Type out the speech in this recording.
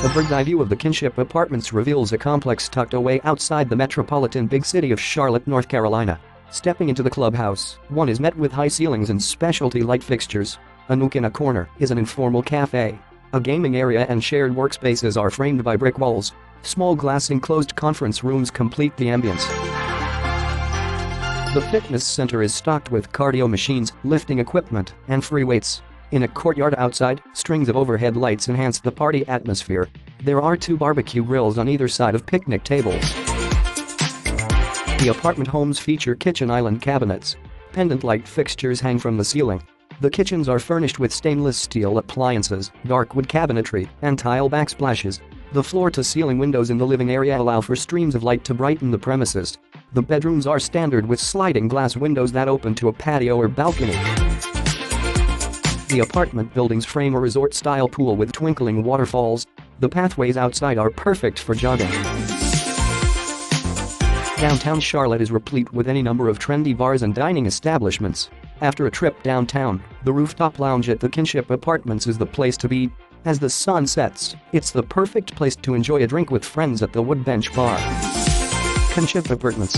A bird's-eye view of the Kinship apartments reveals a complex tucked away outside the metropolitan big city of Charlotte, North Carolina. Stepping into the clubhouse, one is met with high ceilings and specialty light fixtures. A nook in a corner is an informal cafe. A gaming area and shared workspaces are framed by brick walls. Small glass enclosed conference rooms complete the ambience. The fitness center is stocked with cardio machines, lifting equipment, and free weights. In a courtyard outside, strings of overhead lights enhance the party atmosphere. There are 2 barbecue grills on either side of picnic tables. The apartment homes feature kitchen island cabinets. Pendant light fixtures hang from the ceiling. The kitchens are furnished with stainless steel appliances, dark wood cabinetry, and tile backsplashes. The floor-to-ceiling windows in the living area allow for streams of light to brighten the premises. The bedrooms are standard with sliding glass windows that open to a patio or balcony. The apartment buildings frame a resort-style pool with twinkling waterfalls. The pathways outside are perfect for jogging. Downtown Charlotte is replete with any number of trendy bars and dining establishments. After a trip downtown, the rooftop lounge at the Kinship Apartments is the place to be. As the sun sets, it's the perfect place to enjoy a drink with friends at the Woodbench Bar. Kinship Apartments.